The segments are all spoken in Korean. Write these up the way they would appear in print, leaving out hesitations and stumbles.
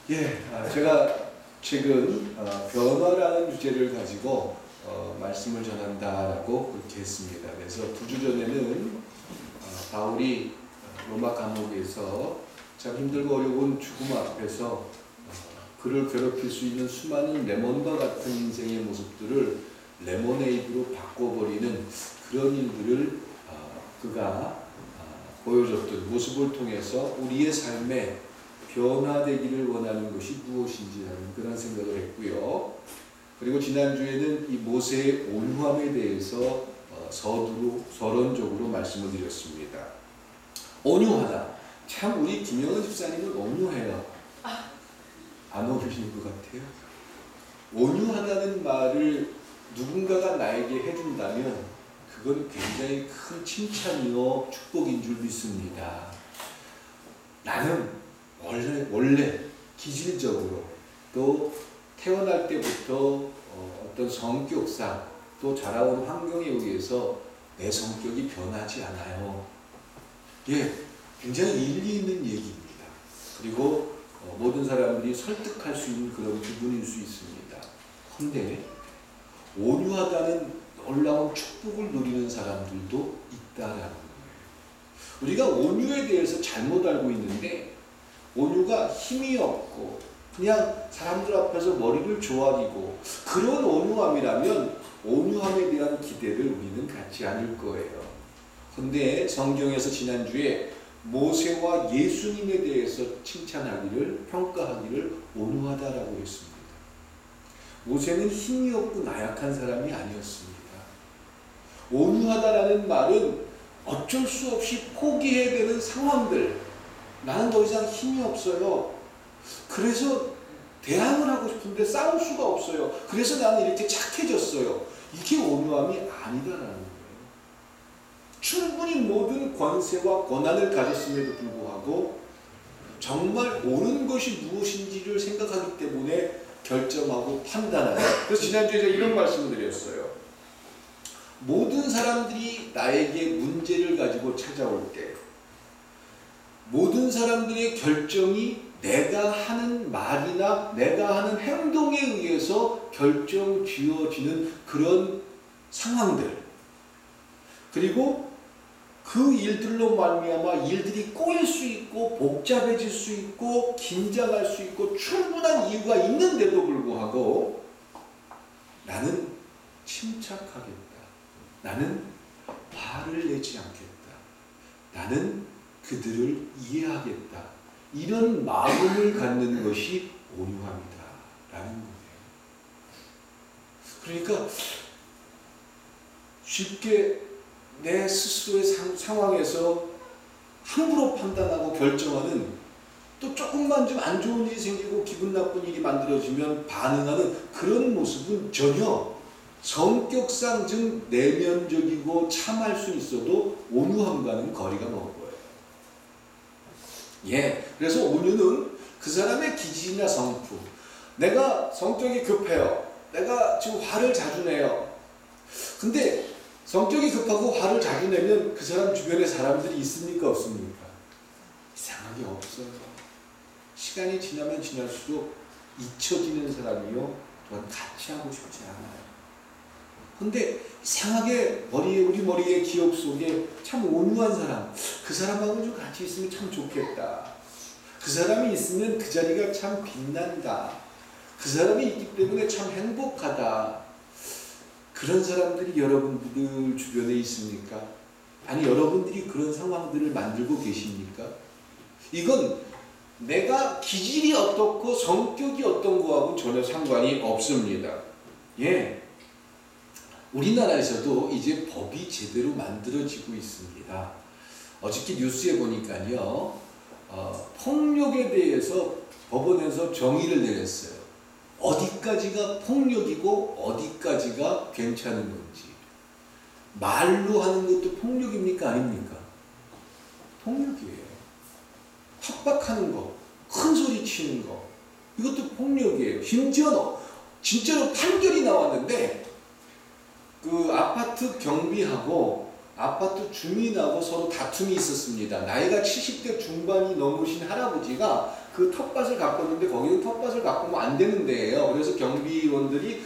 제가 최근 변화라는 주제를 가지고 말씀을 전한다라고 그렇게 했습니다. 그래서 2주 전에는 바울이 로마 감옥에서 참 힘들고 어려운 죽음 앞에서 그를 괴롭힐 수 있는 수많은 레몬과 같은 인생의 모습들을 레모네이드로 바꿔버리는 그런 일들을 그가 보여줬던 모습을 통해서 우리의 삶에 변화되기를 원하는 것이 무엇인지 하는 그런 생각을 했고요. 그리고 지난주에는 이 모세의 온유함에 대해서 서론적으로 말씀을 드렸습니다. 온유하다. 참 우리 김영은 집사님은 온유해요. 안 어울리는 것 같아요. 온유하다는 말을 누군가가 나에게 해준다면 그건 굉장히 큰 칭찬이요 축복인 줄 믿습니다. 나는 원래 기질적으로 또 태어날 때부터 어떤 성격상 또 자라온 환경에 의해서 내 성격이 변하지 않아요. 굉장히 일리 있는 얘기입니다. 그리고 모든 사람들이 설득할 수 있는 그런 부분일 수 있습니다. 그런데 온유하다는 놀라운 축복을 누리는 사람들도 있다라는 거예요. 우리가 온유에 대해서 잘못 알고 있는데 온유가 힘이 없고 그냥 사람들 앞에서 머리를 조아리고 그런 온유함이라면 온유함에 대한 기대를 우리는 갖지 않을 거예요. 그런데 성경에서 지난주에 모세와 예수님에 대해서 평가하기를 온유하다라고 했습니다. 모세는 힘이 없고 나약한 사람이 아니었습니다. 온유하다라는 말은 어쩔 수 없이 포기해야 되는 상황들, 나는 더 이상 힘이 없어요. 그래서 대항을 하고 싶은데 싸울 수가 없어요. 그래서 나는 이렇게 착해졌어요. 이게 온유함이 아니다라는 거예요. 충분히 모든 권세와 권한을 가졌음에도 불구하고 정말 옳은 것이 무엇인지를 생각하기 때문에 결정하고 판단하는. 그래서 지난주에 제가 이런 말씀을 드렸어요. 모든 사람들이 나에게 문제를 가지고 찾아올 때 모든 사람들의 결정이 내가 하는 말이나 내가 하는 행동에 의해서 결정 지어지는 그런 상황들, 그리고 그 일들로 말미암아 일들이 꼬일 수 있고 복잡해질 수 있고 긴장할 수 있고 충분한 이유가 있는데도 불구하고 나는 침착하겠다. 나는 화를 내지 않겠다. 나는 그들을 이해하겠다. 이런 마음을 갖는 것이 온유함이다 라는 거예요. 그러니까 쉽게 내 스스로의 상황에서 함부로 판단하고 결정하는, 또 조금만 좀 안 좋은 일이 생기고 기분 나쁜 일이 만들어지면 반응하는 그런 모습은 전혀 성격상 좀 내면적이고 참할 수 있어도 온유함과는 거리가 먼 거예요. 그래서 온유는 그 사람의 기질이나 성품. 내가 성격이 급해요. 내가 지금 화를 자주 내요. 근데 성격이 급하고 화를 자주 내면 그 사람 주변에 사람들이 있습니까? 없습니까? 이상하게 없어요. 시간이 지나면 지날수록 잊혀지는 사람이요. 또한 같이 하고 싶지 않아요. 근데 이상하게 우리 머리의 기억 속에 참 온유한 사람, 그 사람하고 좀 같이 있으면 참 좋겠다. 그 사람이 있으면 그 자리가 참 빛난다. 그 사람이 있기 때문에 참 행복하다. 그런 사람들이 여러분들 주변에 있습니까? 아니, 여러분들이 그런 상황들을 만들고 계십니까? 이건 내가 기질이 어떻고 성격이 어떤 거하고 전혀 상관이 없습니다. 우리나라에서도 이제 법이 제대로 만들어지고 있습니다. 어저께 뉴스에 보니까요, 폭력에 대해서 법원에서 정의를 내렸어요. 어디까지가 폭력이고 어디까지가 괜찮은 건지. 말로 하는 것도 폭력입니까? 아닙니까? 폭력이에요. 협박하는 거, 큰 소리 치는 거, 이것도 폭력이에요. 심지어 진짜로 판결이 나왔는데 그 아파트 경비하고 아파트 주민하고 서로 다툼이 있었습니다. 나이가 70대 중반이 넘으신 할아버지가 그 텃밭을 가꿨는데 거기는 텃밭을 가꾸면 안 되는 데예요. 그래서 경비원들이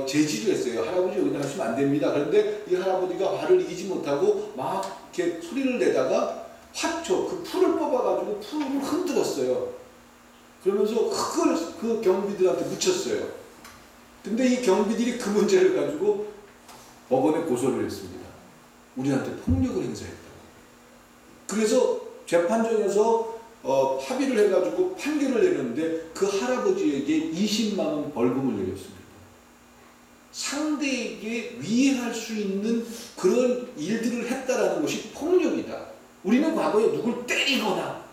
제지를 했어요. 할아버지 여기다 하시면 안 됩니다. 그런데 이 할아버지가 화를 이기지 못하고 막 이렇게 소리를 내다가 화초, 그 풀을 뽑아가지고 풀을 흔들었어요. 그러면서 그걸 그 경비들한테 묻혔어요. 근데 이 경비들이 그 문제를 가지고 법원에 고소를 했습니다. 우리한테 폭력을 행사했다고. 그래서 재판정에서 합의를 해가지고 판결을 내렸는데 그 할아버지에게 20만 원 벌금을 내렸습니다. 상대에게 위해할 수 있는 그런 일들을 했다라는 것이 폭력이다. 우리는 과거에 누굴 때리거나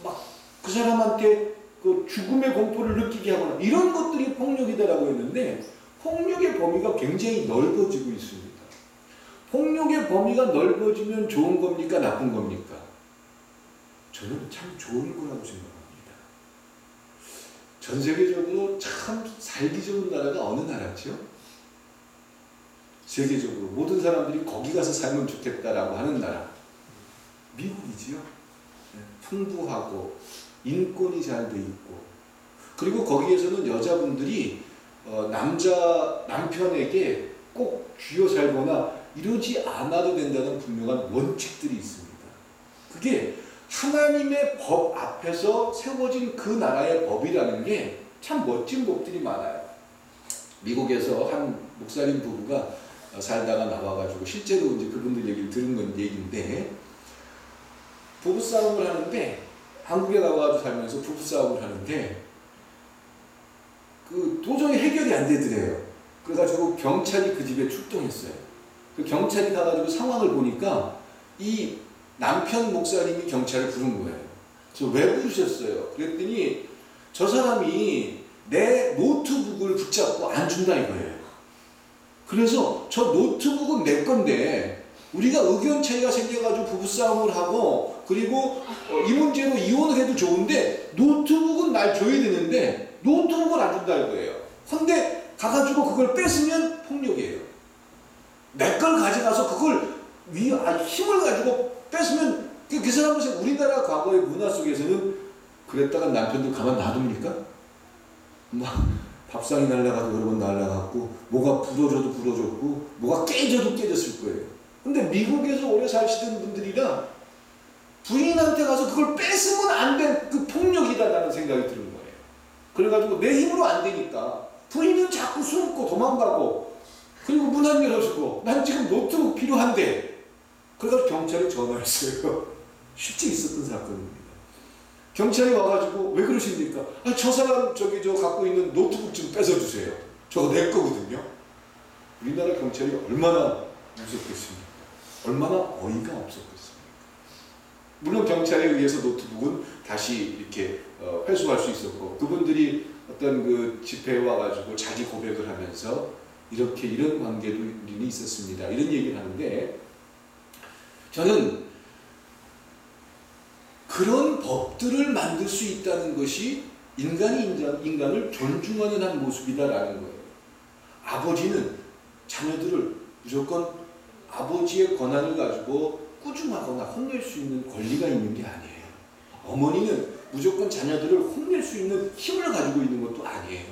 막 그 사람한테 그 죽음의 공포를 느끼게 하거나 이런 것들이 폭력이다라고 했는데 폭력의 범위가 굉장히 넓어지고 있습니다. 폭력의 범위가 넓어지면 좋은 겁니까? 나쁜 겁니까? 저는 참 좋은 거라고 생각합니다. 전 세계적으로 참 살기 좋은 나라가 어느 나라죠? 세계적으로 모든 사람들이 거기 가서 살면 좋겠다라고 하는 나라. 미국이지요. 풍부하고 인권이 잘 돼 있고 그리고 거기에서는 여자분들이 남편에게 꼭 쥐어 살거나 이러지 않아도 된다는 분명한 원칙들이 있습니다. 그게 하나님의 법 앞에서 세워진 그 나라의 법이라는 게 참 멋진 법들이 많아요. 미국에서 한 목사님 부부가 살다가 나와가지고 실제로 이제 그분들 얘기를 들은 건 얘기인데 부부싸움을 하는데 한국에 나와가지고 살면서 부부싸움을 하는데 그 도저히 해결이 안 되더래요. 그래가지고 경찰이 그 집에 출동했어요. 그 경찰이 가가지고 상황을 보니까 이 남편 목사님이 경찰을 부른 거예요. 그래서 왜 부르셨어요? 그랬더니 저 사람이 내 노트북을 붙잡고 안 준다 이거예요. 그래서 저 노트북은 내 건데 우리가 의견 차이가 생겨가지고 부부싸움을 하고 그리고 이 문제로 이혼을 해도 좋은데 노트북은 날 줘야 되는데 노트북을 안 준다 이거예요. 근데 가가지고 그걸 뺏으면 폭력이에요. 내 걸 가져가서 그걸 힘을 가지고 뺏으면 그 사람은 우리나라 과거의 문화 속에서는 그랬다가 남편들 가만 놔둡니까? 막 밥상이 날라가도 여러 번 날라갔고 뭐가 부러져도 부러졌고 뭐가 깨져도 깨졌을 거예요. 근데 미국에서 오래 사시던 분들이라 부인한테 가서 그걸 뺏으면 안 된 그 폭력이다라는 생각이 드는 거예요. 그래가지고 내 힘으로 안 되니까 부인은 자꾸 숨고 도망가고 그리고 문 안 열어주고 난 지금 노트북 필요한데 그래서 경찰에 전화했어요. 실제 있었던 사건입니다. 경찰이 와가지고 왜 그러십니까? 저 사람 저 갖고 있는 노트북 좀 뺏어주세요. 저거 내 거거든요. 우리나라 경찰이 얼마나 무섭겠습니까? 얼마나 어이가 없었겠습니까? 물론 경찰에 의해서 노트북은 다시 이렇게 회수할 수 있었고 그분들이 어떤 그 집회에 와가지고 자기 고백을 하면서 이렇게 이런 관계도 우리는 있었습니다. 이런 얘기를 하는데 저는 그런 법들을 만들 수 있다는 것이 인간을 존중하는 한 모습이다라는 거예요. 아버지는 자녀들을 무조건 아버지의 권한을 가지고 꾸중하거나 혼낼 수 있는 권리가 있는 게 아니에요. 어머니는 무조건 자녀들을 혼낼 수 있는 힘을 가지고 있는 것도 아니에요.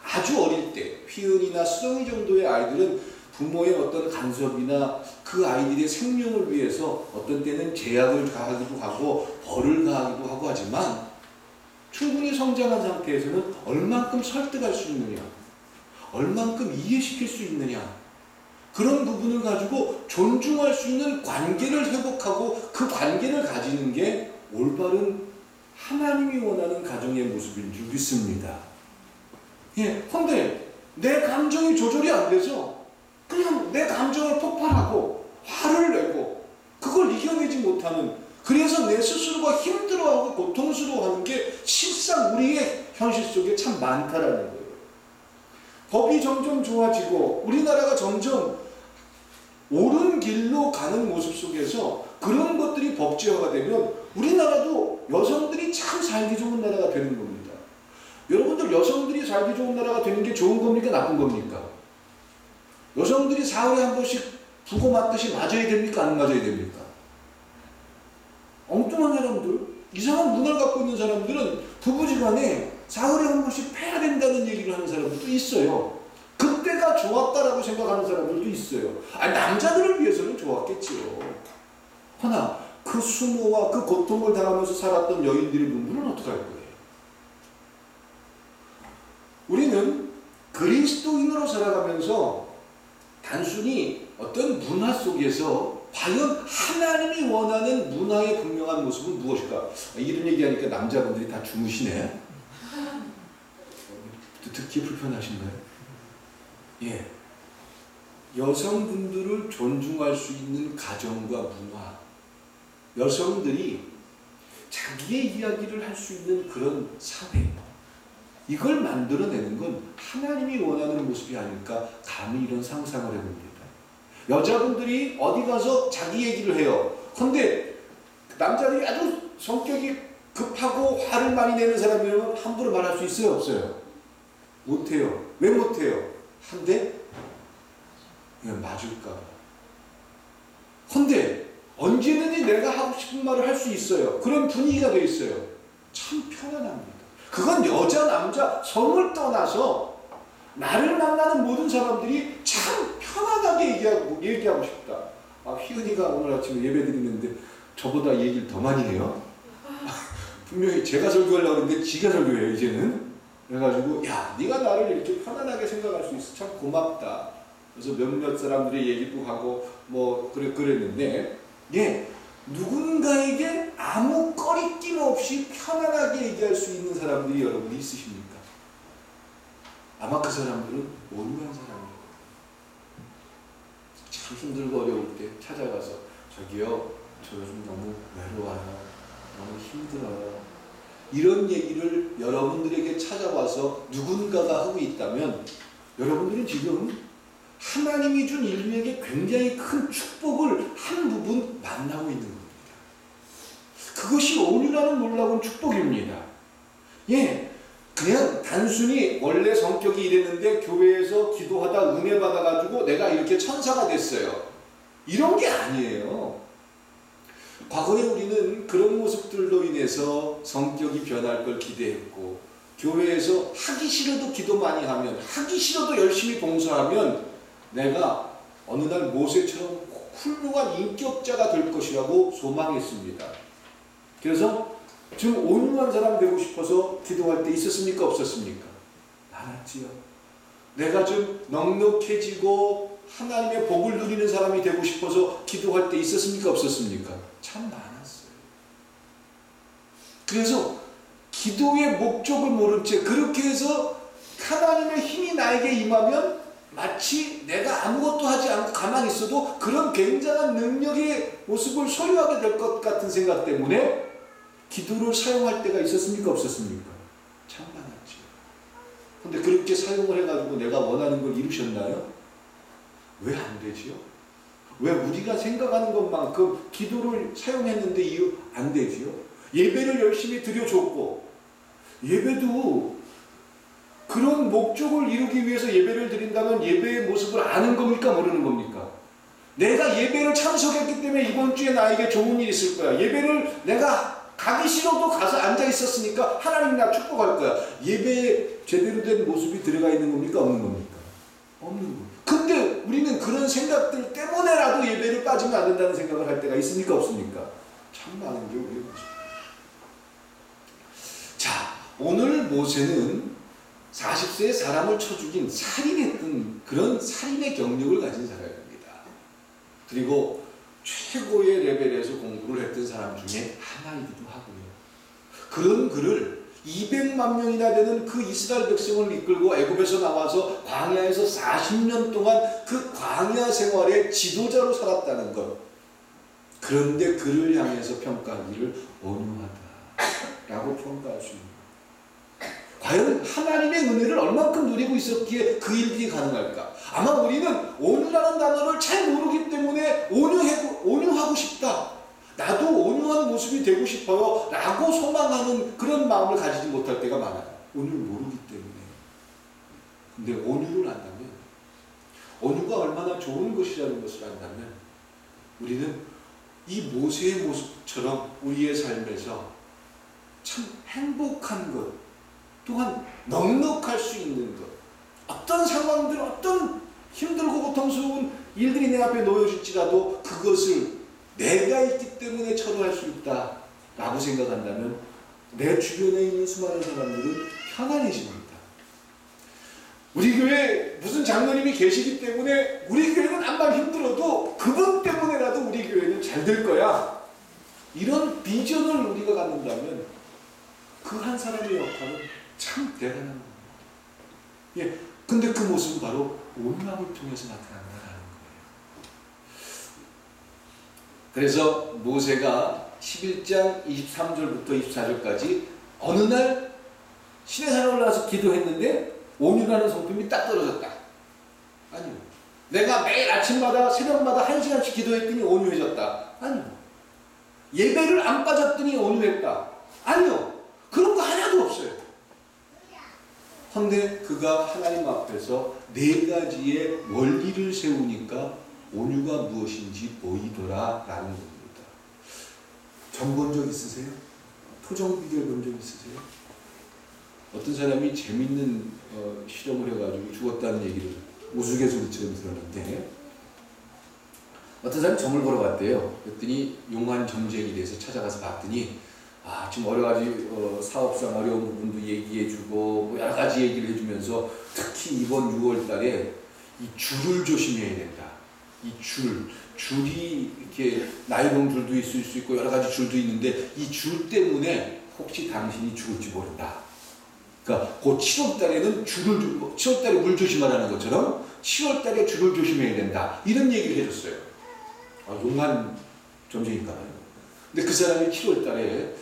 아주 어릴 때 휘은이나 수정이 정도의 아이들은 부모의 어떤 간섭이나 그 아이들의 생명을 위해서 어떤 때는 제약을 가하기도 하고 벌을 가하기도 하고 하지만 충분히 성장한 상태에서는 얼만큼 설득할 수 있느냐, 얼만큼 이해시킬 수 있느냐, 그런 부분을 가지고 존중할 수 있는 관계를 회복하고 그 관계를 가지는 게 올바른 하나님이 원하는 가정의 모습인 줄 믿습니다. 근데 내 감정이 조절이 안 돼서 그냥 내 감정을 폭발하고 화를 내고 그걸 이겨내지 못하는, 그래서 내 스스로가 힘들어하고 고통스러워하는 게 실상 우리의 현실 속에 참 많다라는 거예요. 법이 점점 좋아지고 우리나라가 점점 옳은 길로 가는 모습 속에서 그런 것들이 법제화가 되면 우리나라도 여성들이 참 살기 좋은 나라가 되는 겁니다. 여러분들, 여성들이 살기 좋은 나라가 되는 게 좋은 겁니까? 나쁜 겁니까? 여성들이 사흘에 한 번씩 두고 맞듯이 맞아야 됩니까? 안 맞아야 됩니까? 엉뚱한 사람들, 이상한 문화를 갖고 있는 사람들은 부부지간에 사흘에 한 번씩 패야 된다는 얘기를 하는 사람들도 있어요. 그때가 좋았다라고 생각하는 사람들도 있어요. 아니, 남자들을 위해서는 좋았겠지요. 하나, 그 수모와 그 고통을 당하면서 살았던 여인들의 눈물은 어떻게 할 거예요? 우리는 그리스도인으로 살아가면서 단순히 어떤 문화 속에서 과연 하나님이 원하는 문화의 분명한 모습은 무엇일까? 이런 얘기하니까 남자분들이 다 주무시네. 듣기 불편하신가요? 예. 여성분들을 존중할 수 있는 가정과 문화, 여성들이 자기의 이야기를 할 수 있는 그런 사회, 이걸 만들어내는 건 하나님이 원하는 모습이 아닐까 감히 이런 상상을 해봅니다. 여자분들이 어디 가서 자기 얘기를 해요. 근데 남자들이 아주 성격이 급하고 화를 많이 내는 사람이라면 함부로 말할 수 있어요? 없어요? 못해요. 왜 못해요? 한데 맞을까 봐. 근데 언제든지 내가 하고 싶은 말을 할 수 있어요. 그런 분위기가 돼 있어요. 참 편안합니다. 그건 여자, 남자, 성을 떠나서 나를 만나는 모든 사람들이 참 편안하게 얘기하고 싶다. 희은이가 오늘 아침에 예배 드리는데 저보다 얘기를 더 많이 해요. 분명히 제가 설교하려고 했는데 지가 설교해요, 이제는. 그래가지고, 야, 네가 나를 이렇게 편안하게 생각할 수 있어. 참 고맙다. 그래서 몇몇 사람들의 얘기도 하고, 그랬는데, 예, 누군가에게 아무 꺼리낌 없이 편안하게 얘기할 수 있는 사람들이 여러분이 있으십니까? 아마 그 사람들은 온유한 사람이에요. 참 힘들고 어려울 때 찾아가서 저기요, 저 요즘 너무 외로워요. 너무 힘들어요. 이런 얘기를 여러분들에게 찾아와서 누군가가 하고 있다면 여러분들은 지금 하나님이 준 인류에게 굉장히 큰 축복을 한 부분 만나고 있는 겁니다. 그것이 온유라는 놀라운 축복입니다. 예, 그냥 단순히 원래 성격이 이랬는데 교회에서 기도하다 은혜 받아가지고 내가 이렇게 천사가 됐어요. 이런 게 아니에요. 과거에 우리는 그런 모습들로 인해서 성격이 변할 걸 기대했고, 교회에서 하기 싫어도 기도 많이 하면, 하기 싫어도 열심히 봉사하면 내가 어느 날 모세처럼 훌륭한 인격자가 될 것이라고 소망했습니다. 그래서 좀 온유한 사람 되고 싶어서 기도할 때 있었습니까? 없었습니까? 많았지요. 내가 좀 넉넉해지고 하나님의 복을 누리는 사람이 되고 싶어서 기도할 때 있었습니까? 없었습니까? 참 많았어요. 그래서 기도의 목적을 모른 채 그렇게 해서 하나님의 힘이 나에게 임하면 마치 내가 아무것도 하지 않고 가만히 있어도 그런 굉장한 능력의 모습을 소유하게 될 것 같은 생각 때문에 기도를 사용할 때가 있었습니까? 없었습니까? 참 많았죠. 근데 그렇게 사용을 해가지고 내가 원하는 걸 이루셨나요? 왜 안 되지요? 왜 우리가 생각하는 것만큼 기도를 사용했는데 안 되지요? 예배를 열심히 드려줬고, 예배도 그런 목적을 이루기 위해서 예배를 드린다면 예배의 모습을 아는 겁니까? 모르는 겁니까? 내가 예배를 참석했기 때문에 이번 주에 나에게 좋은 일이 있을 거야. 예배를 내가 가기 싫어도 가서 앉아 있었으니까 하나님이 나 축복할 거야. 예배에 제대로 된 모습이 들어가 있는 겁니까? 없는 겁니까? 없는 겁니다. 근데 우리는 그런 생각들 때문에라도 예배를 빠지면 안 된다는 생각을 할 때가 있습니까? 없습니까? 참 많은 게 우리의 모습입니다. 자, 오늘 모세는 40세에 사람을 쳐 죽인 살인했던 그런 살인의 경력을 가진 사람입니다. 그리고 최고의 레벨에서 공부를 했던 사람 중에 하나이기도 하고요. 그런 그를 200만 명이나 되는 그 이스라엘 백성을 이끌고 애굽에서 나와서 광야에서 40년 동안 그 광야 생활의 지도자로 살았다는 것. 그런데 그를 향해서 평가하기를 온유하다라고 평가할 수 있습니다. 과연 하나님의 은혜를 얼만큼 누리고 있었기에 그 일들이 가능할까? 아마 우리는 온유라는 단어를 잘 모르기 때문에 온유하고 싶다. 나도 온유한 모습이 되고 싶어요. 라고 소망하는 그런 마음을 가지지 못할 때가 많아요. 온유를 모르기 때문에. 근데 온유를 안다면 온유가 얼마나 좋은 것이라는 것을 안다면 우리는 이 모세의 모습처럼 우리의 삶에서 참 행복한 것, 또한 넉넉할 수 있는 것, 어떤 상황들, 어떤 힘들고 고통스러운 일들이 내 앞에 놓여질지라도 그것을 내가 있기 때문에 처리할 수 있다 라고 생각한다면 내 주변에 있는 수많은 사람들은 편안해집니다. 우리 교회에 무슨 장로님이 계시기 때문에 우리 교회는 암만 힘들어도 그분 때문에라도 우리 교회는 잘 될 거야, 이런 비전을 우리가 갖는다면 그 한 사람의 역할은 참 대단한 겁니다. 예, 근데 그 모습은 바로 온유함을 통해서 나타난다는 거예요. 그래서 모세가 11장 23절부터 24절까지 어느 날 시내산에 올라가서 기도했는데 온유라는 성품이 딱 떨어졌다. 아니요. 내가 매일 아침마다 새벽마다 1시간씩 기도했더니 온유해졌다. 아니요. 예배를 안 빠졌더니 온유했다. 아니요. 그런 거 하나도 없어요. 그런데 그가 하나님 앞에서 4가지의 원리를 세우니까 온유가 무엇인지 보이더라 라는 겁니다. 점 본 적 있으세요? 토정 비결 본 적 있으세요? 어떤 사람이 재밌는 실험을 해가지고 죽었다는 얘기를 우스갯소리처럼 들었는데, 어떤 사람이 점을 보러 갔대요. 그랬더니 용한 전쟁에 대해서 찾아가서 봤더니 지금 여러 가지 사업상 어려운 부분도 얘기해주고 뭐 여러 가지 얘기를 해주면서 특히 이번 6월 달에 이 줄을 조심해야 된다. 이 줄이 이렇게 나일론 줄도 있을 수 있고 여러 가지 줄도 있는데 이 줄 때문에 혹시 당신이 죽을지 모른다. 그러니까 그 7월 달에는 7월 달에 물 조심하라는 것처럼 7월 달에 줄을 조심해야 된다. 이런 얘기를 해줬어요. 용한 점쟁인가 봐요. 근데 그 사람이 7월 달에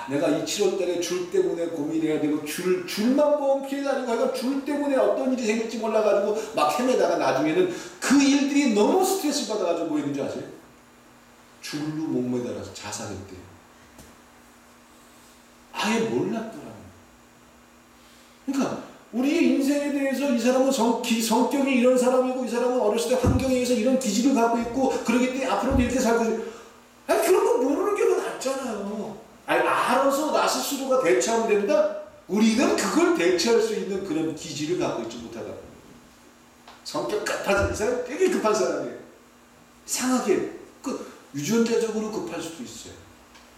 내가 이 7월 달에 줄 때문에 고민해야 되고 줄만 보면 피해 다니고 하여간 줄 때문에 어떤 일이 생길지 몰라가지고 막 헤매다가 나중에는 그 일들이 너무 스트레스 받아가지고 뭐 했는지 아세요? 줄로 목매달아서 자살했대요. 아예 몰랐더라고요. 그러니까 우리의 인생에 대해서 이 사람은 성격이 이런 사람이고 이 사람은 어렸을 때 환경에 의해서 이런 기질을 갖고 있고 그러기 때문에 앞으로도 이렇게 살고 그런 거 모르는 게 더 낫잖아요. 알아서 나 스스로가 대처하면 된다? 우리는 그걸 대처할 수 있는 그런 기질을 갖고 있지 못하다. 성격 급한 사람, 되게 급한 사람이에요. 이상하게 유전자적으로 급할 수도 있어요.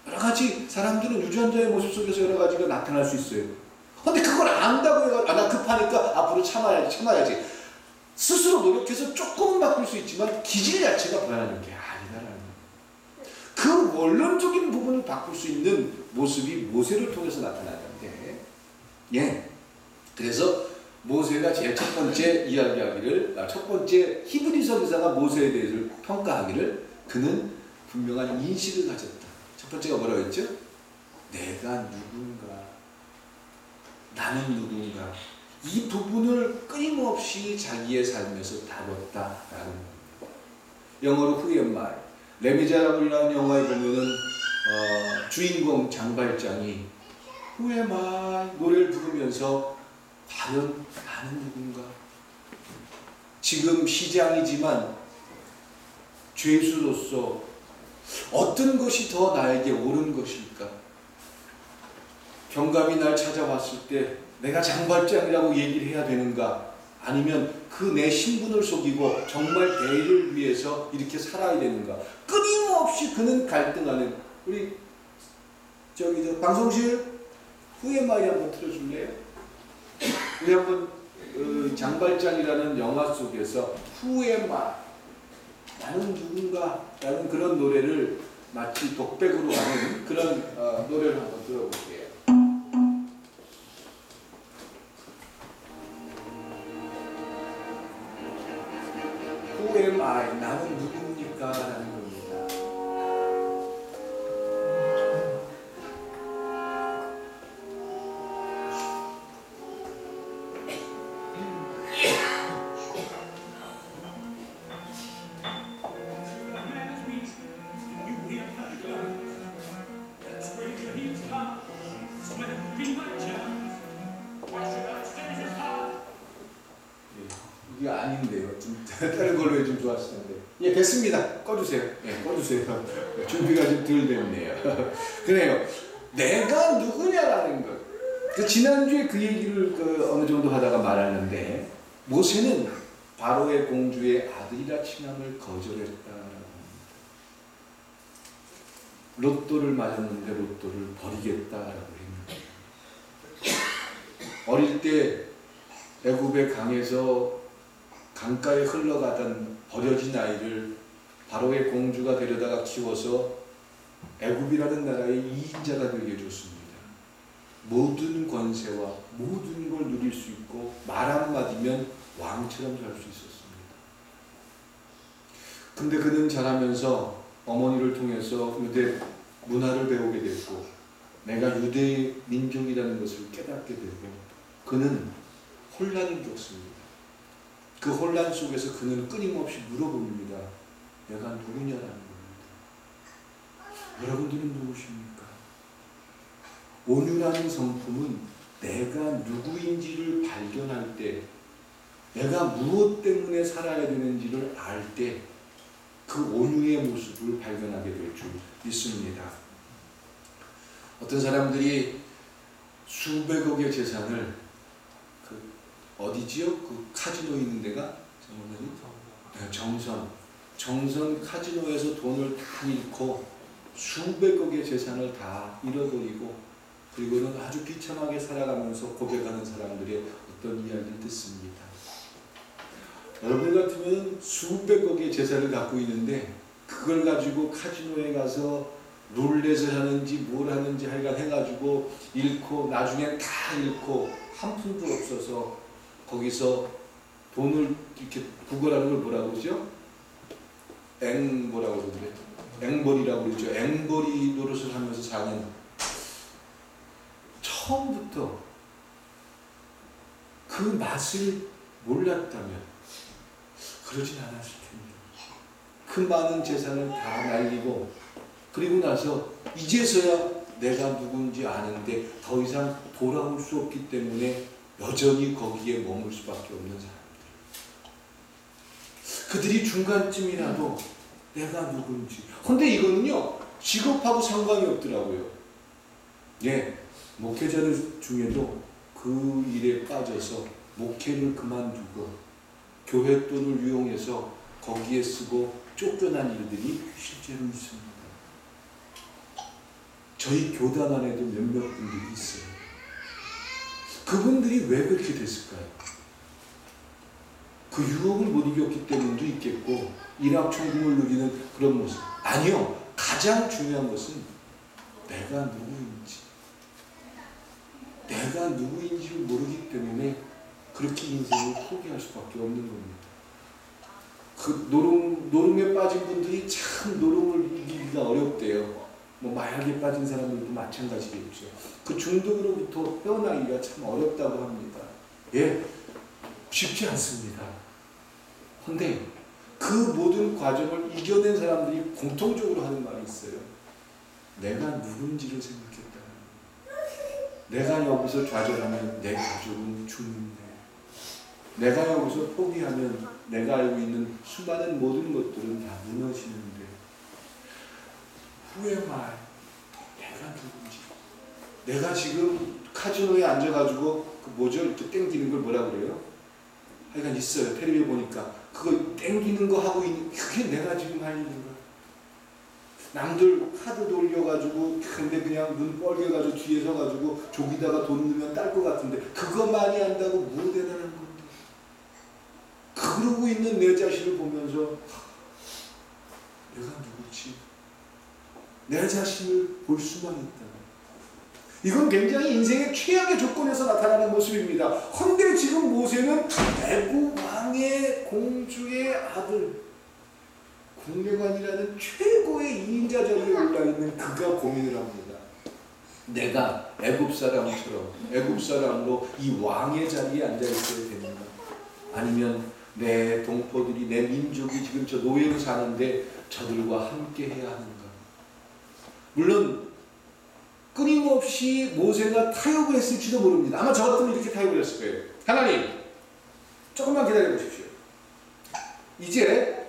여러 가지 사람들은 유전자의 모습 속에서 여러 가지가 나타날 수 있어요. 근데 그걸 안다고 해서 나 급하니까 앞으로 참아야지. 스스로 노력해서 조금은 바꿀 수 있지만 기질 자체가 변하는 게 아니다라는 거예요. 그 원론적인 부분을 바꿀 수 있는 모습이 모세를 통해서 나타나는데, 그래서 모세가 제일 첫 번째 이야기하기를, 첫 번째 히브리서 기사가 모세에 대해서 평가하기를 그는 분명한 인식을 가졌다. 첫 번째가 뭐라고 했죠? 내가 누군가, 나는 누군가, 이 부분을 끊임없이 자기의 삶에서 다뤘다라는 겁니다. 영어로 Who am I? 레미제라블이라는 영화에 보면은 주인공 장발장이 Who am I? 노래를 부르면서 과연 나는 누군가? 지금 시장이지만 죄수로서 어떤 것이 더 나에게 옳은 것일까? 경감이 날 찾아왔을 때 내가 장발장이라고 얘기를 해야 되는가? 아니면 그 내 신분을 속이고 정말 대의를 위해서 이렇게 살아야 되는가? 끊임없이 그는 갈등하는, 우리 저 방송실 Who am I 한번 틀어줄래요? 우리 한번 장발장이라는 영화 속에서 Who am I? 나는 누군가? 라는 그런 노래를 마치 독백으로 하는 그런 노래를 한번 들어볼게요. Who am I? 나는 누굽니까? 라는 겁니다. 이게 아닌데요. 좀 다른 걸로 해주면 좋았을 텐데. 예, 됐습니다. 꺼주세요. 예, 꺼주세요. 준비가 좀 덜 됐네요. 그래요. 내가 누구냐라는 것. 그 지난주에 그 얘기를 어느 정도 하다가 말았는데, 모세는 바로의 공주의 아들이라 칭함을 거절했다라고 합니다. 로또를 맞았는데 로또를 버리겠다라고 했는데, 어릴 때 애굽의 강에서 강가에 흘러가던 버려진 아이를 바로의 공주가 데려다가 키워서 애굽이라는 나라의 2인자가 되게 해줬습니다. 모든 권세와 모든 걸 누릴 수 있고 말 한마디면 왕처럼 살 수 있었습니다. 근데 그는 자라면서 어머니를 통해서 유대 문화를 배우게 됐고 내가 유대 민족이라는 것을 깨닫게 되고 그는 혼란을 겪습니다. 그 혼란 속에서 그는 끊임없이 물어봅니다. 내가 누구냐라는 겁니다. 여러분들은 누구십니까? 온유라는 성품은 내가 누구인지를 발견할 때, 내가 무엇 때문에 살아야 되는지를 알 때 그 온유의 모습을 발견하게 될 줄 믿습니다. 어떤 사람들이 수백억의 재산을 어디지요? 그 카지노 있는 데가 정선 카지노에서 돈을 다 잃고 수백억의 재산을 다 잃어버리고 그리고는 아주 비참하게 살아가면서 고백하는 사람들의 어떤 이야기를 듣습니다. 여러분 같으면 수백억의 재산을 갖고 있는데 그걸 가지고 카지노에 가서 룰렛을 하는지 뭘 하는지 하여간 해가지고 잃고 나중엔 다 잃고 한 푼도 없어서 거기서 돈을 이렇게 구걸하는 걸 뭐라고 그러죠? 뭐라고 그러는데? 앵벌이라고 그러죠. 앵벌이 노릇을 하면서 사는 처음부터 그 맛을 몰랐다면 그러진 않았을 텐데 그 많은 재산을 다 날리고 그리고 나서 이제서야 내가 누군지 아는데 더 이상 돌아올 수 없기 때문에 여전히 거기에 머물 수밖에 없는 사람들. 그들이 중간쯤이라도 내가 누군지. 근데 이거는요 직업하고 상관이 없더라고요. 예, 목회자들 중에도 그 일에 빠져서 목회를 그만두고 교회 돈을 이용해서 거기에 쓰고 쫓겨난 일들이 실제로 있습니다. 저희 교단 안에도 몇몇 분들이 있어요. 그분들이 왜 그렇게 됐을까요? 그 유혹을 못 이겼기 때문도 있겠고 일확천금을 누리는 그런 모습. 아니요. 가장 중요한 것은 내가 누구인지를 모르기 때문에 그렇게 인생을 포기할 수밖에 없는 겁니다. 그 노름에 빠진 분들이 참 노름을 이기기가 어렵대요. 뭐 마약에 빠진 사람들도 마찬가지겠죠. 그 중독으로부터 헤어나기가 참 어렵다고 합니다. 예, 쉽지 않습니다. 그런데 그 모든 과정을 이겨낸 사람들이 공통적으로 하는 말이 있어요. 내가 누군지를 생각했다. 내가 여기서 좌절하면 내 가족은 죽는데 내가 여기서 포기하면 내가 알고 있는 수많은 모든 것들은 다 무너지는데 Who am I? 내가 누군지. 내가 지금 카지노에 앉아가지고 그 뭐죠? 이렇게 땡기는 걸 뭐라 그래요? 하여간 있어요. 텔레비에 보니까 그거 땡기는 거 하고 있는 그게 내가 지금 할 일인가? 남들 카드 돌려가지고 근데 그냥 눈 뻘개가지고 뒤에 서가지고 조기다가 돈 넣으면 딸 것 같은데 그거 많이 한다고 뭐 대단한 건데 그러고 있는 내 자신을 보면서 내가 누구지? 내 자신을 볼 수만 있다. 이건 굉장히 인생의 최악의 조건에서 나타나는 모습입니다. 헌데 지금 모세는 애굽 왕의 공주의 아들 국내관이라는 최고의 2인자 자리에 올라있는 그가 고민을 합니다. 내가 애굽 사람으로 이 왕의 자리에 앉아있어야 되는가? 아니면 내 동포들이 내 민족이 지금 저 노예로 사는데 저들과 함께 해야 하는가? 물론 끊임없이 모세가 타협을 했을지도 모릅니다. 아마 저 같으면 이렇게 타협을 했을 거예요. 하나님 조금만 기다려 보십시오. 이제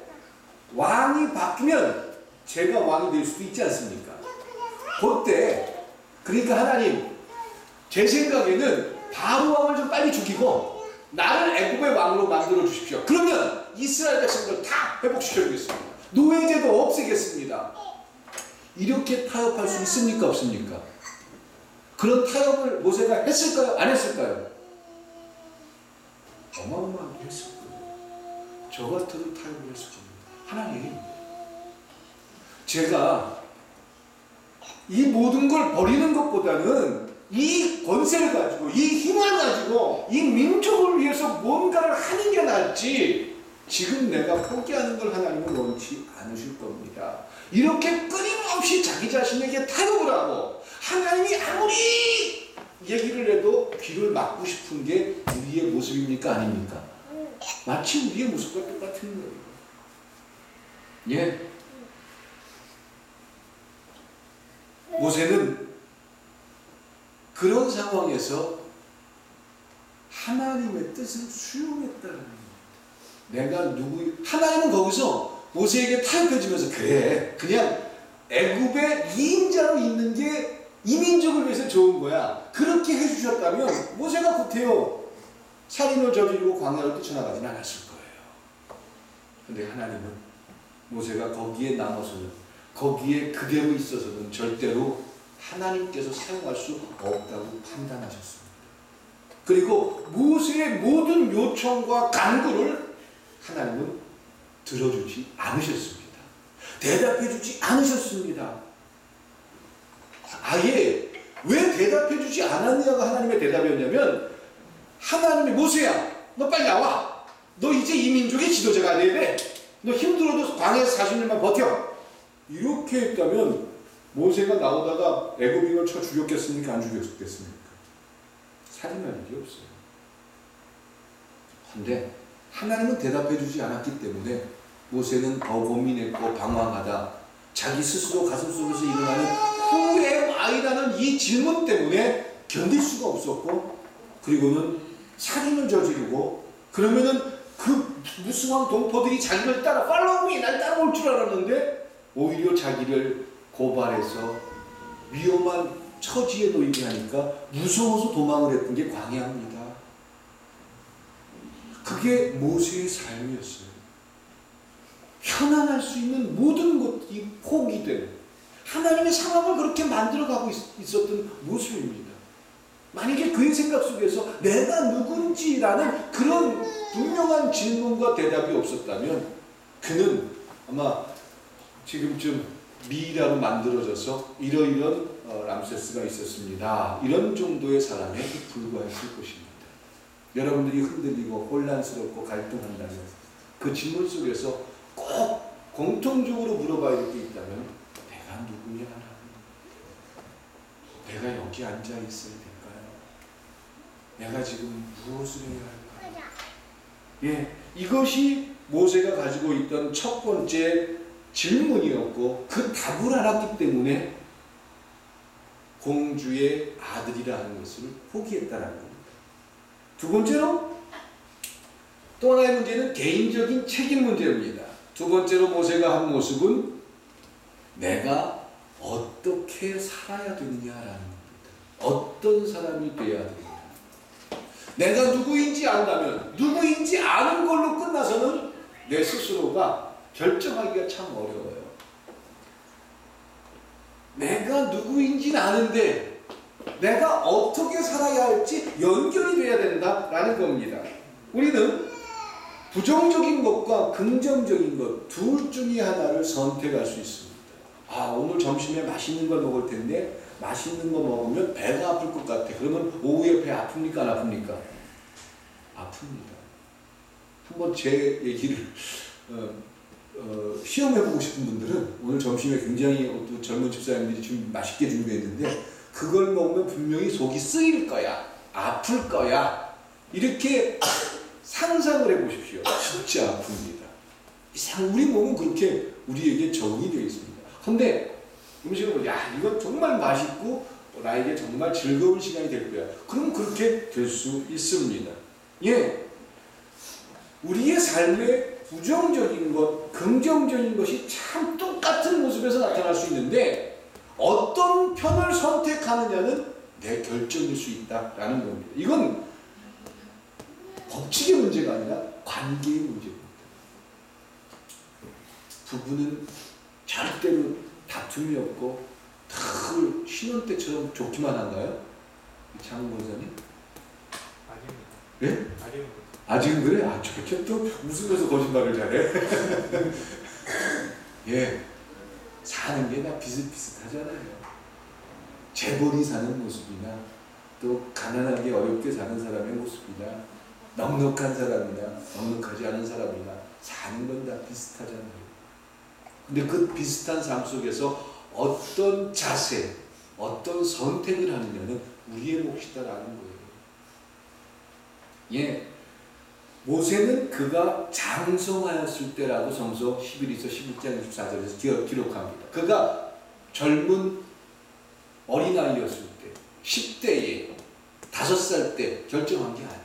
왕이 바뀌면 제가 왕이 될 수도 있지 않습니까? 그때 그러니까 하나님 제 생각에는 바로 왕을 좀 빨리 죽이고 나를 애굽의 왕으로 만들어 주십시오. 그러면 이스라엘 백성들 다 회복시켜 주겠습니다. 노예제도 없애겠습니다. 이렇게 타협할 수 있습니까? 없습니까? 그런 타협을 모세가 했을까요? 안 했을까요? 어마어마하게 했을 거예요. 저 같아도 타협을 했을 겁니다. 하나님, 제가 이 모든 걸 버리는 것보다는 이 권세를 가지고 이 힘을 가지고 이 민족을 위해서 뭔가를 하는 게 낫지 지금 내가 포기하는 걸 하나님은 원치 않으실 겁니다. 이렇게 끊임없이 자기 자신에게 타협을 하고 하나님이 아무리 얘기를 해도 귀를 막고 싶은 게 우리의 모습입니까? 아닙니까? 마치 우리의 모습과 똑같은 거예요. 예. 모세는 그런 상황에서 하나님의 뜻을 수용했다는 겁니다. 내가 하나님은 거기서 모세에게 타협해주면서 그래, 그냥 애굽의 2인자로 있는 게 이민족을 위해서 좋은 거야. 그렇게 해주셨다면 모세가 구태여 살인을 저지르고 광야로 뛰쳐나가진 않았을 거예요. 근데 하나님은 모세가 거기에 남아서는, 거기에 그대로 있어서는 절대로 하나님께서 사용할 수 없다고 판단하셨습니다. 그리고 모세의 모든 요청과 간구를 하나님은 들어주지 않으셨습니다. 대답해주지 않으셨습니다. 아예 왜 대답해주지 않았냐가 하나님의 대답이었냐면, 하나님이 모세야, 너 빨리 나와. 너 이제 이 민족의 지도자가 돼야 돼. 너 힘들어도 광야에서 40년만 버텨. 이렇게 했다면 모세가 나오다가 애굽인을 쳐 죽였겠습니까? 안 죽였겠습니까? 살인할 일이 없어요. 그런데 하나님은 대답해주지 않았기 때문에 모세는 더 고민했고 방황하다 자기 스스로 가슴속에서 일어나는 Who am I라는 이 질문 때문에 견딜 수가 없었고, 그리고는 살인을 저지르고, 그러면은 그 무수한 동포들이 자기를 따라 Follow me, 날 따라올 줄 알았는데 오히려 자기를 고발해서 위험한 처지에 놓이게 하니까 무서워서 도망을 했던 게 광야입니다. 그게 모세의 삶이었어요. 편안할 수 있는 모든 것이 포기된 하나님의 상황을 그렇게 만들어가고 있었던 모습입니다. 만약에 그의 생각 속에서 내가 누군지라는 그런 분명한 질문과 대답이 없었다면 그는 아마 지금쯤 미이라로 만들어져서 이러이런 람세스가 있었습니다, 이런 정도의 사람에 불과했을 것입니다. 여러분들이 흔들리고 혼란스럽고 갈등한다면 그 질문 속에서 꼭 공통적으로 물어봐야 될 게 있다면, 내가 누구냐? 내가 여기 앉아 있어야 될까요? 내가 지금 무엇을 해야 할까요? 예, 이것이 모세가 가지고 있던 첫 번째 질문이었고, 그 답을 알았기 때문에 공주의 아들이라 하는 것을 포기했다는 겁니다. 두 번째로 또 하나의 문제는 개인적인 책임 문제입니다. 두 번째로 모세가 한 모습은 내가 어떻게 살아야 되느냐라는 겁니다. 어떤 사람이 되어야 되느냐. 내가 누구인지 안다면, 누구인지 아는 걸로 끝나서는 내 스스로가 결정하기가 참 어려워요. 내가 누구인지는 아는데 내가 어떻게 살아야 할지 연결이 돼야 된다라는 겁니다. 우리는 부정적인 것과 긍정적인 것 둘 중에 하나를 선택할 수 있습니다. 오늘 점심에 맛있는 걸 먹을 텐데 맛있는 거 먹으면 배가 아플 것 같아. 그러면 오후에 배 아픕니까? 안 아픕니까? 아픕니다. 한번 제 얘기를 시험해보고 싶은 분들은 오늘 점심에 굉장히 또 젊은 집사님들이 좀 맛있게 준비했는데 그걸 먹으면 분명히 속이 쓰일 거야, 아플 거야, 이렇게 상상을 해보십시오. 진짜 아픕니다. 우리 몸은 그렇게 우리에게 적응이 되어 있습니다. 근데 음식을 이건 정말 맛있고 나에게 정말 즐거운 시간이 될 거야. 그럼 그렇게 될 수 있습니다. 예, 우리의 삶에 부정적인 것, 긍정적인 것이 참 똑같은 모습에서 나타날 수 있는데 어떤 편을 선택하느냐는 내 결정일 수 있다라는 겁니다. 이건 법칙의 문제가 아니라 관계의 문제입니다. 부부는 절대로 다툼이 없고 늘 신혼 때처럼 좋기만 한가요? 장훈 권사님? 아닙니다. 예? 아닙니다. 아직은 그래? 아, 저렇게 또 웃으면서 거짓말을 잘해. 예, 사는 게 다 비슷비슷하잖아요. 재벌이 사는 모습이나 또 가난하게 어렵게 사는 사람의 모습이나 넉넉한 사람이나 넉넉하지 않은 사람이나 사는 건 다 비슷하잖아요. 근데 그 비슷한 삶 속에서 어떤 자세, 어떤 선택을 하느냐는 우리의 몫이다라는 거예요. 예, 모세는 그가 장성하였을 때라고 성서 11에서 11장 24절에서 기록합니다. 그가 젊은 어린아이였을 때, 10대에 5살 때 결정한 게 아니에요.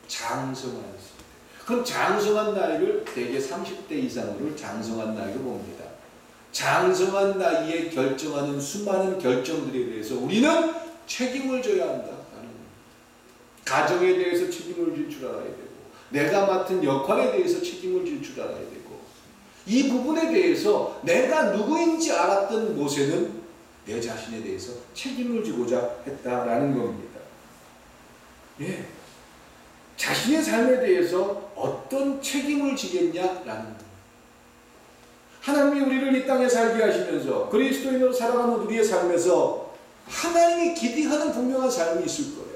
장성하였을 때. 그럼 장성한 나이를 대개 30대 이상으로 장성한 나이로 봅니다. 장성한 나이에 결정하는 수많은 결정들에 대해서 우리는 책임을 져야 한다. 가정에 대해서 책임을 질 줄 알아야 되고 내가 맡은 역할에 대해서 책임을 질 줄 알아야 되고 이 부분에 대해서 내가 누구인지 알았던 모세는 내 자신에 대해서 책임을 지고자 했다라는 겁니다. 예, 자신의 삶에 대해서 어떤 책임을 지겠냐라는 겁니다. 하나님이 우리를 이 땅에 살게 하시면서 그리스도인으로 살아가는 우리의 삶에서 하나님이 기대하는 분명한 삶이 있을 거예요.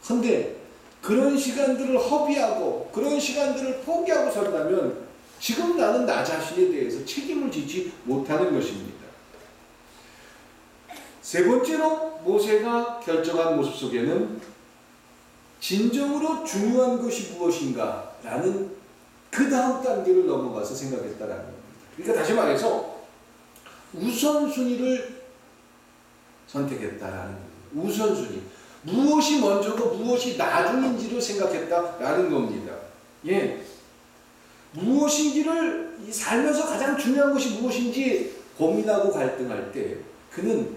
그런데 그런 시간들을 허비하고 그런 시간들을 포기하고 산다면 지금 나는 나 자신에 대해서 책임을 지지 못하는 것입니다. 세 번째로 모세가 결정한 모습 속에는 진정으로 중요한 것이 무엇인가 라는 그 다음 단계를 넘어가서 생각했다라는 겁니다. 그러니까 다시 말해서 우선순위를 선택했다라는 겁니다. 우선순위. 무엇이 먼저고 무엇이 나중인지를 생각했다라는 겁니다. 예. 무엇인지를 살면서 가장 중요한 것이 무엇인지 고민하고 갈등할 때 그는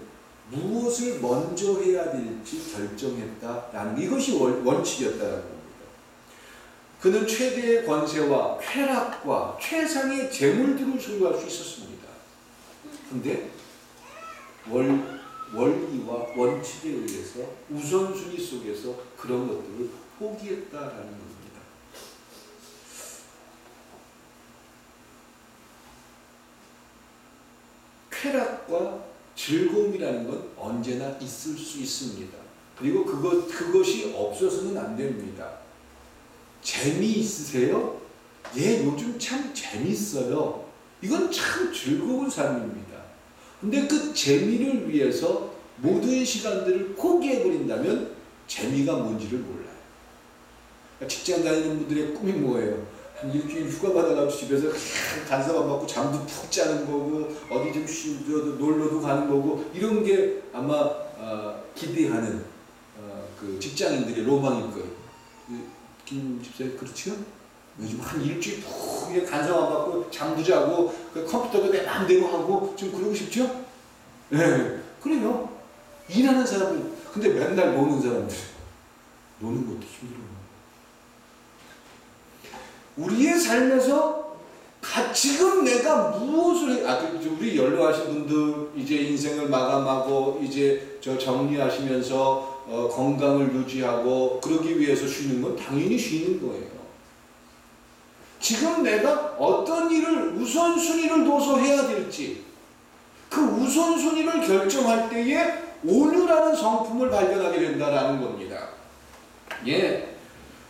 무엇을 먼저 해야 될지 결정했다라는 이것이 원칙이었다라는 겁니다. 그는 최대의 권세와 쾌락과 최상의 재물들을 소유할 수 있었습니다. 그런데 원리와 원칙에 의해서 우선순위 속에서 그런 것들을 포기했다라는 겁니다. 쾌락과 즐거움이라는 건 언제나 있을 수 있습니다. 그리고 그것이 없어서는 안 됩니다. 재미있으세요? 예, 요즘 참 재밌어요. 이건 참 즐거운 삶입니다. 근데 그 재미를 위해서 모든 시간들을 포기해버린다면 재미가 뭔지를 몰라요. 직장 다니는 분들의 꿈이 뭐예요? 한 일주일 휴가 받아가지고 집에서 그냥 간섭 받고 잠도 푹 자는 거고 어디 좀 쉬어도 놀러도 가는 거고 이런 게 아마 기대하는 그 직장인들의 로망일 거예요. 김 집사님 그렇죠? 요즘 한 일주일 푹 간섭 안 받고 잠도 자고 그 컴퓨터도 내 마음대로 하고 좀 그러고 싶죠? 네, 그래요. 일하는 사람들 근데 맨날 노는 사람들 노는 것도 힘들어요. 우리의 삶에서 지금 내가 무엇을 우리 연로하신 분들 이제 인생을 마감하고 이제 정리하시면서 건강을 유지하고 그러기 위해서 쉬는 건 당연히 쉬는 거예요. 지금 내가 어떤 일을 우선순위를 둬서 해야 될지 그 우선순위를 결정할 때에 온유라는 성품을 발견하게 된다라는 겁니다. 예.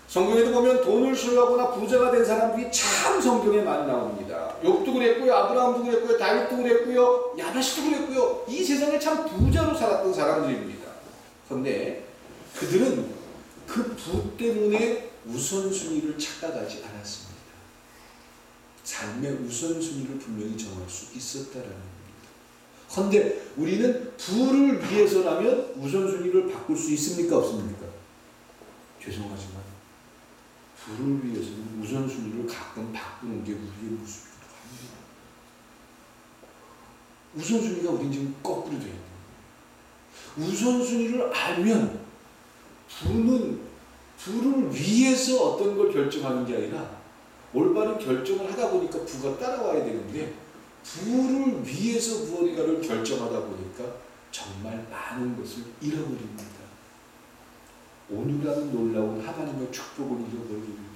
성경에도 보면 돈을 소유하거나 부자가 된 사람들이 참 성경에 많이 나옵니다. 욥도 그랬고요, 아브라함도 그랬고요, 다윗도 그랬고요, 야베스도 그랬고요. 이 세상에 참 부자로 살았던 사람들입니다. 그런데 그들은 그 부 때문에 우선순위를 착각하지 않았습니다. 삶의 우선순위를 분명히 정할 수 있었다라는 겁니다. 그런데 우리는 부를 위해서라면 우선순위를 바꿀 수 있습니까? 없습니까? 죄송하지만 둘을 위해서는 우선순위를 가끔 바꾸는 게 우리의 모습이기도 합니다. 우선순위가 우린 지금 거꾸로 되어 있는 거예요. 우선순위를 알면 부를 위해서 어떤 걸 결정하는 게 아니라 올바른 결정을 하다 보니까 부가 따라와야 되는데 부를 위해서 무언가를 결정하다 보니까 정말 많은 것을 잃어버립니다. 온유라는 놀라운 하나님의 축복을 잃어버립니다.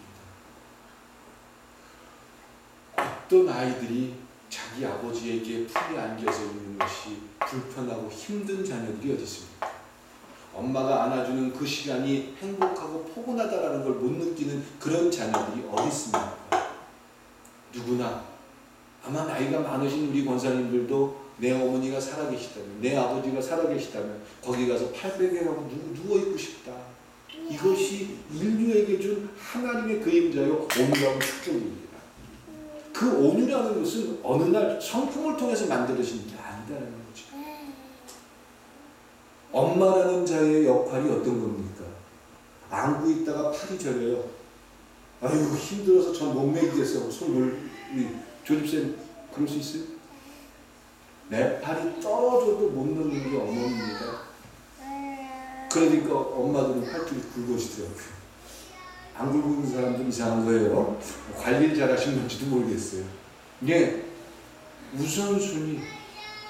어떤 아이들이 자기 아버지에게 품에 안겨서 있는 것이 불편하고 힘든 자녀들이 어디 있습니까? 엄마가 안아주는 그 시간이 행복하고 포근하다라는 걸 못 느끼는 그런 자녀들이 어디 있습니까? 누구나 아마 나이가 많으신 우리 권사님들도 내 어머니가 살아계시다면, 내 아버지가 살아계시다면 거기 가서 팔베개하고 누워있고 싶다. 이것이 인류에게 준 하나님의 그림자요 온유하고 축복입니다. 그 온유라는 것은 어느 날 성품을 통해서 만들어진 게 아니다라는 거죠. 엄마라는 자의 역할이 어떤 겁니까? 안고 있다가 팔이 저려요. 아이고 힘들어서 전 못 먹이겠어. 우리 조집쌤 그럴 수 있어요? 내 팔이 떨어져도 못 넣는 게 어머니입니다. 그러니까 엄마들은 팔뚝이 굵어지더라고요. 안 굵은 사람도 이상한 거예요. 관리를 잘하신 건지도 모르겠어요. 예, 우선순위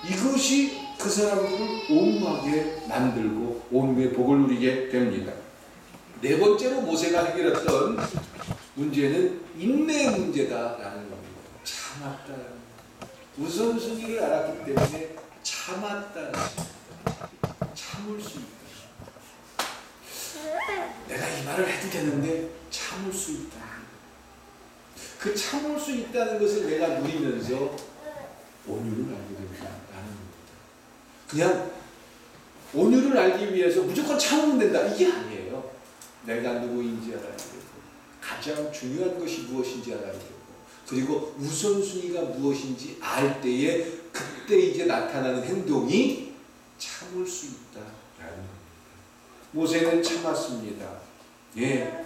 이것이 그 사람들을 온유하게 만들고 온유의 복을 누리게 됩니다. 네 번째로 모세가 해결했던 문제는 인내의 문제다라는 겁니다. 참았다라는 겁니다. 우선순위를 알았기 때문에 참았다라는 겁니다. 참을 수 있다. 내가 이 말을 해도 되는데 참을 수 있다. 그 참을 수 있다는 것을 내가 누리면서 온유를 알게 된다라는 겁니다. 그냥 온유를 알기 위해서 무조건 참으면 된다 이게 아니에요. 내가 누구인지 알아야 되고 가장 중요한 것이 무엇인지 알아야 되고 그리고 우선순위가 무엇인지 알 때에 그때 이제 나타나는 행동이 참을 수 있다라는 겁니다. 모세는 참았습니다. 예,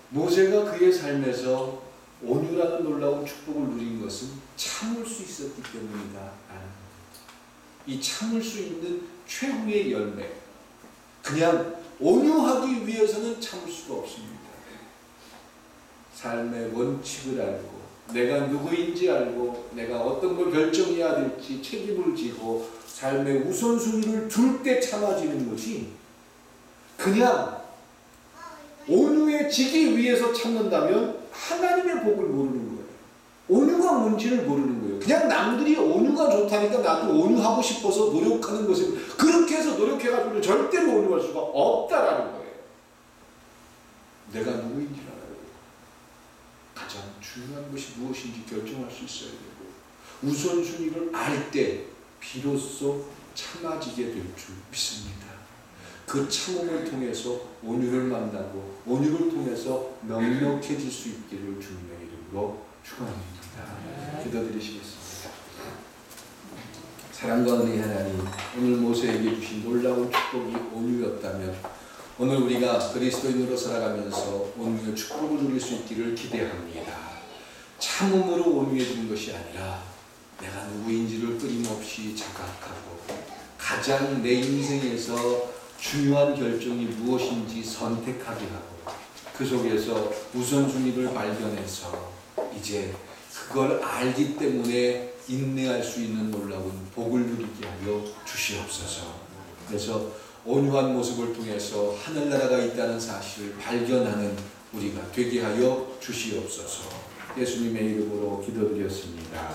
모세가 그의 삶에서 온유라는 놀라운 축복을 누린 것은 참을 수 있었기 때문이다. 이 참을 수 있는 최후의 열매. 그냥 온유하기 위해서는 참을 수가 없습니다. 삶의 원칙을 알고 내가 누구인지 알고 내가 어떤 걸 결정해야 될지 책임을 지고 삶의 우선순위를 둘 때 참아지는 것이 그냥 온유해지기 위해서 참는다면 하나님의 복을 모르는 거예요. 온유가 뭔지를 모르는 거예요. 그냥 남들이 온유가 좋다니까 나도 온유하고 싶어서 노력하는 것을 그렇게 해서 노력해가지고 절대로 온유할 수가 없다라는 거예요. 내가 누구인지 알아요. 가장 중요한 것이 무엇인지 결정할 수 있어야 되고 우선순위를 알 때 비로소 참아지게 될 줄 믿습니다. 그 참음을 통해서 온유를 만나고 온유를 통해서 넉넉해질 수 있기를 주님의 이름으로 축원합니다. 기도드리시겠습니다. 사랑과 은혜의 하나님, 오늘 모세에게 주신 놀라운 축복이 온유였다면 오늘 우리가 그리스도인으로 살아가면서 온유의 축복을 누릴 수 있기를 기대합니다. 참음으로 온유해지는 것이 아니라 내가 누구인지를 끊임없이 자각하고 가장 내 인생에서 중요한 결정이 무엇인지 선택하게 하고 그 속에서 우선순위를 발견해서 이제 그걸 알기 때문에 인내할 수 있는 놀라운 복을 누리게 하여 주시옵소서. 그래서 온유한 모습을 통해서 하늘나라가 있다는 사실을 발견하는 우리가 되게 하여 주시옵소서. 예수님의 이름으로 기도드렸습니다.